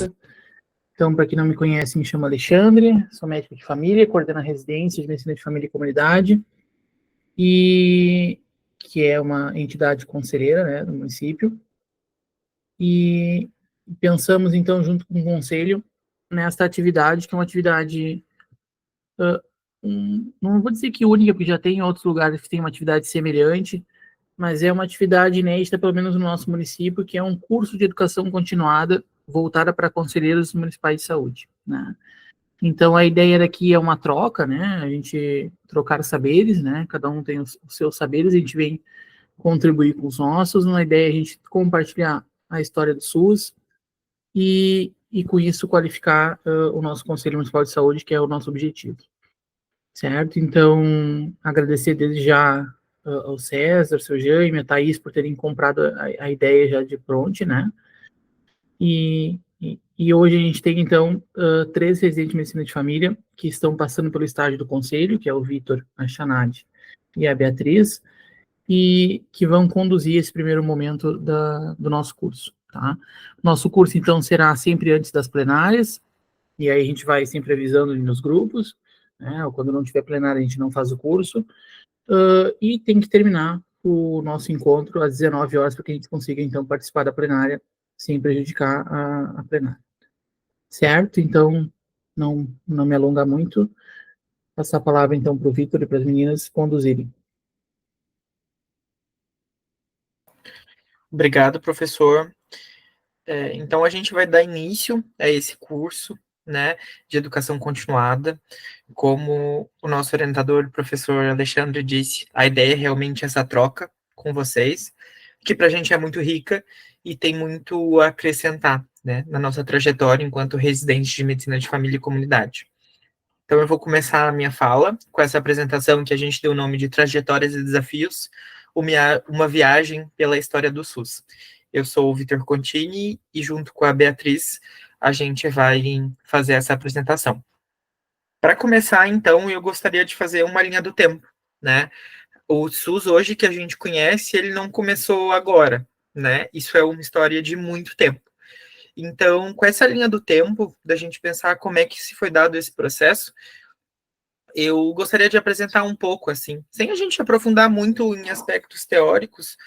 conversa. Então, para quem não me conhece, me chamo Alexandre, sou médico de família, coordeno a residência de medicina de família e comunidade, e que é uma entidade conselheira, né, do município. E pensamos, então, junto com o conselho, nesta atividade, que é uma atividade, não vou dizer que única, porque já tem em outros lugares que tem uma atividade semelhante, mas é uma atividade inédita, pelo menos no nosso município, que é um curso de educação continuada voltada para conselheiros municipais de saúde, né? Então, a ideia daqui é uma troca, né? A gente trocar saberes, né? Cada um tem os seus saberes, a gente vem contribuir com os nossos. Uma ideia é a gente compartilhar a história do SUS e com isso, qualificar o nosso Conselho Municipal de Saúde, que é o nosso objetivo, certo? Então, agradecer desde já ao César, ao seu Jaime, a Thaís, por terem comprado a ideia já de pronto, né? E hoje a gente tem, então, 3 residentes de medicina de família que estão passando pelo estágio do conselho, que é o Vitor, a Xanade e a Beatriz, e que vão conduzir esse primeiro momento do nosso curso, tá? Nosso curso, então, será sempre antes das plenárias, e aí a gente vai sempre avisando nos grupos, né? Ou quando não tiver plenária, a gente não faz o curso, e tem que terminar o nosso encontro às 19 horas para que a gente consiga, então, participar da plenária sem prejudicar a plenária. Certo? Então, não me alongar muito, passar a palavra, então, para o Vitor e para as meninas conduzirem. Obrigado, professor. Então, a gente vai dar início a esse curso, né, de educação continuada. Como o nosso orientador, o professor Alexandre, disse, a ideia é realmente essa troca com vocês, que para a gente é muito rica e tem muito a acrescentar, né, na nossa trajetória enquanto residente de medicina de família e comunidade. Então, eu vou começar a minha fala com essa apresentação que a gente deu o nome de Trajetórias e Desafios, uma viagem pela história do SUS. Eu sou o Vitor Contini e, junto com a Beatriz, a gente vai fazer essa apresentação. Para começar, então, eu gostaria de fazer uma linha do tempo, né? O SUS hoje que a gente conhece, ele não começou agora, né? Isso é uma história de muito tempo. Então, com essa linha do tempo, da gente pensar como é que se foi dado esse processo, eu gostaria de apresentar um pouco, assim, sem a gente aprofundar muito em aspectos teóricos,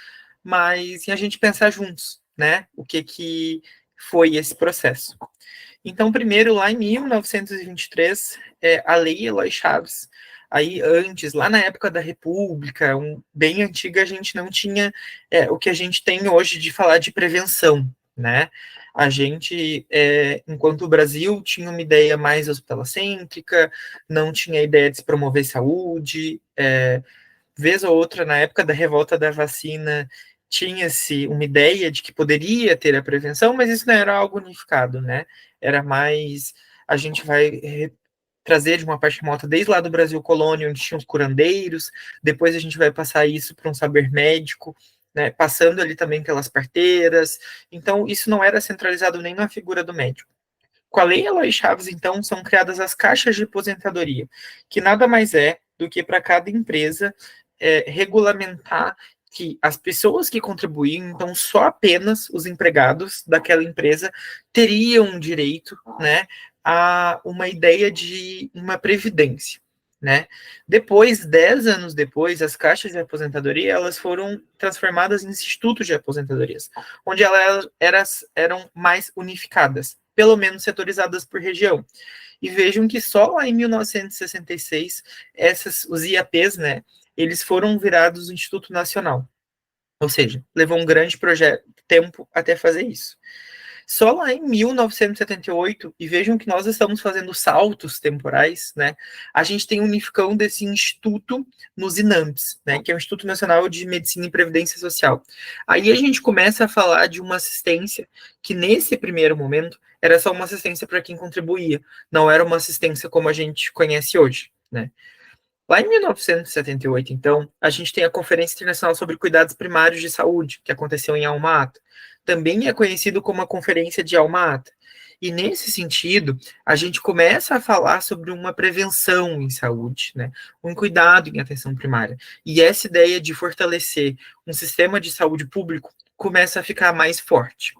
mas em a gente pensar juntos, né? O que foi esse processo. Então, primeiro, lá em 1923, a Lei Eloy Chaves, aí antes, lá na época da República, bem antiga, a gente não tinha o que a gente tem hoje de falar de prevenção, né? A gente, enquanto o Brasil tinha uma ideia mais hospitalocêntrica, não tinha a ideia de se promover saúde, vez ou outra, na época da revolta da vacina, tinha-se uma ideia de que poderia ter a prevenção, mas isso não era algo unificado, né? Era mais, a gente vai trazer de uma parte remota, desde lá do Brasil colônia, onde tinha os curandeiros, depois a gente vai passar isso para um saber médico, né, passando ali também pelas parteiras, então isso não era centralizado nem na figura do médico. Com a Lei Eloy Chaves, então, são criadas as caixas de aposentadoria, que nada mais é do que para cada empresa regulamentar que as pessoas que contribuíam, então só apenas os empregados daquela empresa teriam direito, né, a uma ideia de uma previdência, né? Depois, 10 anos depois, as caixas de aposentadoria elas foram transformadas em institutos de aposentadorias, onde elas eram mais unificadas, pelo menos setorizadas por região. E vejam que só lá em 1966, os IAPs, né, eles foram virados o Instituto Nacional. Ou seja, levou um grande tempo até fazer isso. Só lá em 1978, e vejam que nós estamos fazendo saltos temporais, né? A gente tem unificão desse instituto nos INAMPs, né? Que é o Instituto Nacional de Medicina e Previdência Social. Aí a gente começa a falar de uma assistência que, nesse primeiro momento, era só uma assistência para quem contribuía, não era uma assistência como a gente conhece hoje, né? Lá em 1978, então, a gente tem a Conferência Internacional sobre Cuidados Primários de Saúde, que aconteceu em Alma-Ata. Também é conhecido como a Conferência de Alma-Ata. E nesse sentido, a gente começa a falar sobre uma prevenção em saúde, né? Um cuidado em atenção primária. E essa ideia de fortalecer um sistema de saúde público começa a ficar mais forte.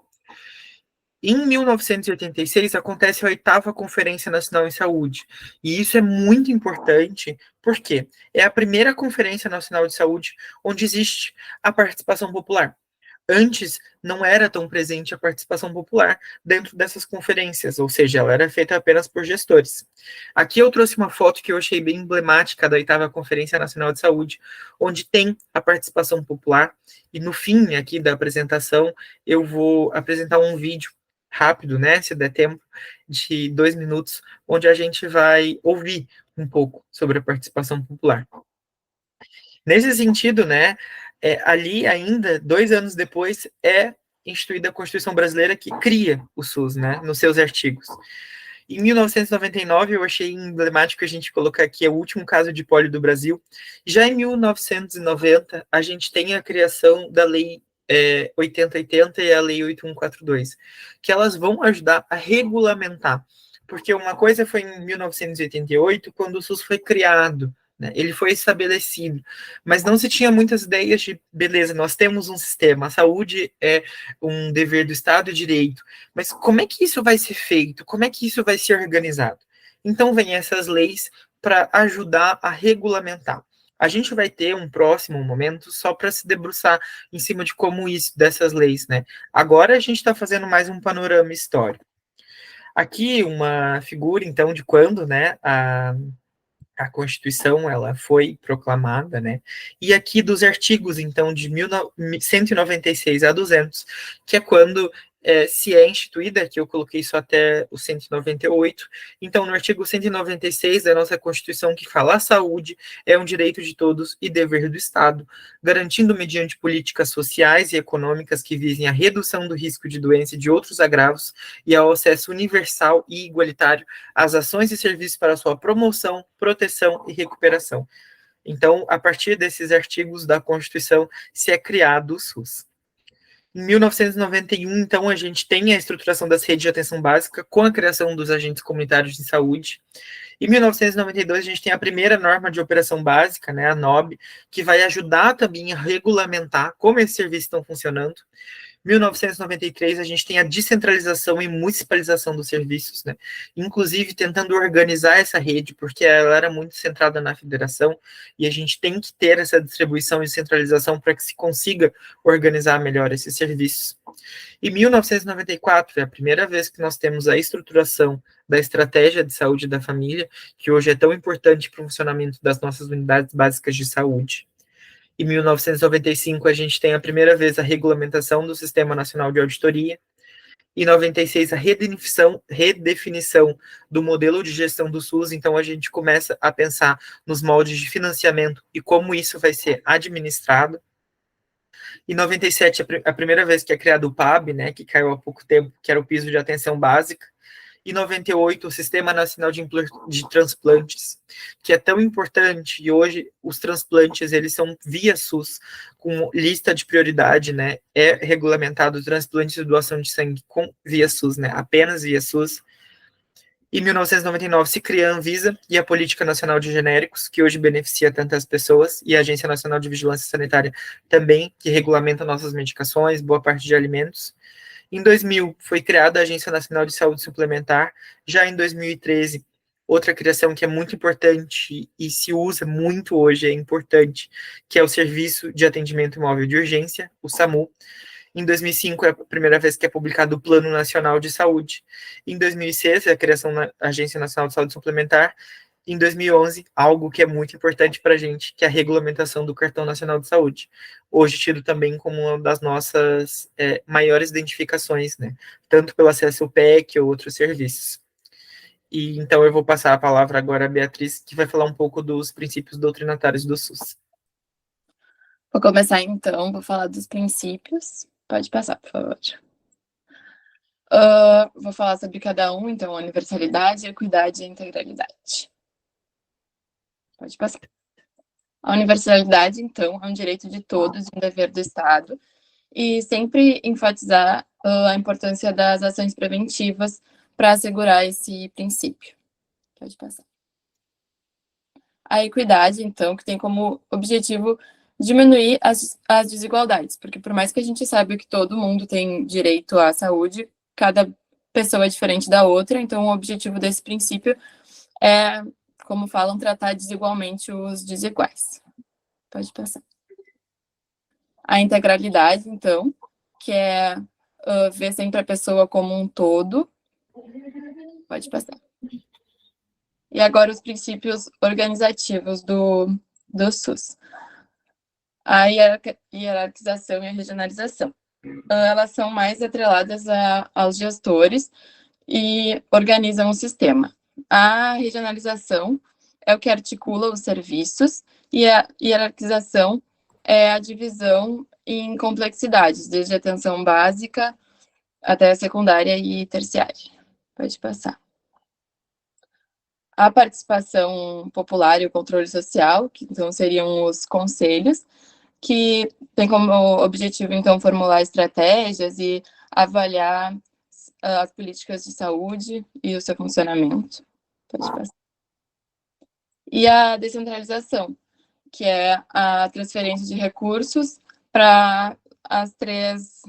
Em 1986, acontece a 8ª Conferência Nacional em Saúde, e isso é muito importante, porque é a primeira Conferência Nacional de Saúde onde existe a participação popular. Antes, não era tão presente a participação popular dentro dessas conferências, ou seja, ela era feita apenas por gestores. Aqui eu trouxe uma foto que eu achei bem emblemática da 8ª Conferência Nacional de Saúde, onde tem a participação popular, e no fim aqui da apresentação, eu vou apresentar um vídeo rápido, né, se der tempo, de 2 minutos, onde a gente vai ouvir um pouco sobre a participação popular. Nesse sentido, né, ali ainda, 2 anos depois, é instituída a Constituição Brasileira que cria o SUS, né, nos seus artigos. Em 1999, eu achei emblemático a gente colocar aqui o último caso de pólio do Brasil. Já em 1990, a gente tem a criação da Lei 8080 e a Lei 8142, que elas vão ajudar a regulamentar. Porque uma coisa foi em 1988, quando o SUS foi criado, né? Ele foi estabelecido, mas não se tinha muitas ideias de, beleza, nós temos um sistema, a saúde é um dever do Estado e direito, mas como é que isso vai ser feito? Como é que isso vai ser organizado? Então, vem essas leis para ajudar a regulamentar. A gente vai ter um próximo momento só para se debruçar em cima de como isso, dessas leis, né? Agora a gente está fazendo mais um panorama histórico. Aqui uma figura, então, de quando, né, a Constituição ela foi proclamada, né? E aqui dos artigos, então, de 196 a 200, que é quando se é instituída, que eu coloquei só até o 198. Então, no artigo 196 da nossa Constituição, que fala a saúde é um direito de todos e dever do Estado, garantindo mediante políticas sociais e econômicas que visem a redução do risco de doença e de outros agravos e ao acesso universal e igualitário às ações e serviços para sua promoção, proteção e recuperação. Então, a partir desses artigos da Constituição, se é criado o SUS. Em 1991, então, a gente tem a estruturação das redes de atenção básica com a criação dos agentes comunitários de saúde. Em 1992, a gente tem a primeira norma de operação básica, né, a NOB, que vai ajudar também a regulamentar como esses serviços estão funcionando. Em 1993, a gente tem a descentralização e municipalização dos serviços, né? Inclusive tentando organizar essa rede, porque ela era muito centrada na federação, e a gente tem que ter essa distribuição e centralização para que se consiga organizar melhor esses serviços. Em 1994, é a primeira vez que nós temos a estruturação da estratégia de saúde da família, que hoje é tão importante para o funcionamento das nossas unidades básicas de saúde. Em 1995, a gente tem a primeira vez a regulamentação do Sistema Nacional de Auditoria. Em 96, a redefinição do modelo de gestão do SUS. Então, a gente começa a pensar nos moldes de financiamento e como isso vai ser administrado. Em 97, a primeira vez que é criado o PAB, né, que caiu há pouco tempo, que era o piso de atenção básica. Em 98, o Sistema Nacional de Transplantes, que é tão importante, e hoje os transplantes, eles são via SUS, com lista de prioridade, né, é regulamentado o transplante e doação de sangue via SUS, né, apenas via SUS. Em 1999, se cria a Anvisa e a Política Nacional de Genéricos, que hoje beneficia tantas pessoas, e a Agência Nacional de Vigilância Sanitária também, que regulamenta nossas medicações, boa parte de alimentos. Em 2000, foi criada a Agência Nacional de Saúde Suplementar. Já em 2013, outra criação que é muito importante e se usa muito hoje, é importante, que é o Serviço de Atendimento Móvel de Urgência, o SAMU. Em 2005, é a primeira vez que é publicado o Plano Nacional de Saúde. Em 2006, a criação da Agência Nacional de Saúde Suplementar. Em 2011, algo que é muito importante para a gente, que é a regulamentação do Cartão Nacional de Saúde. Hoje tido também como uma das nossas maiores identificações, né? Tanto pelo acesso ao PEC ou outros serviços. E então eu vou passar a palavra agora à Beatriz, que vai falar um pouco dos princípios doutrinatários do SUS. Vou começar então, vou falar dos princípios. Pode passar, por favor. Vou falar sobre cada um, então, a universalidade, a equidade e a integralidade. Pode passar. A universalidade, então, é um direito de todos e um dever do Estado, e sempre enfatizar a importância das ações preventivas para assegurar esse princípio. Pode passar. A equidade, então, que tem como objetivo diminuir as desigualdades, porque por mais que a gente saiba que todo mundo tem direito à saúde, cada pessoa é diferente da outra, então o objetivo desse princípio é, como falam, tratar desigualmente os desiguais. Pode passar. A integralidade, então, que é ver sempre a pessoa como um todo. Pode passar. E agora os princípios organizativos do SUS. A hierarquização e a regionalização. Elas são mais atreladas aos gestores e organizam o sistema. A regionalização é o que articula os serviços e a hierarquização é a divisão em complexidades, desde a atenção básica até a secundária e terciária. Pode passar. A participação popular e o controle social, que então seriam os conselhos, que tem como objetivo, então, formular estratégias e avaliar as políticas de saúde e o seu funcionamento. Pode passar. E a descentralização, que é a transferência de recursos para as 3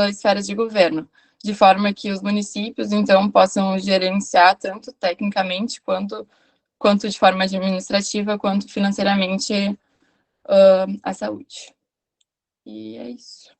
esferas de governo, de forma que os municípios, então, possam gerenciar tanto tecnicamente quanto de forma administrativa, quanto financeiramente a saúde. E é isso.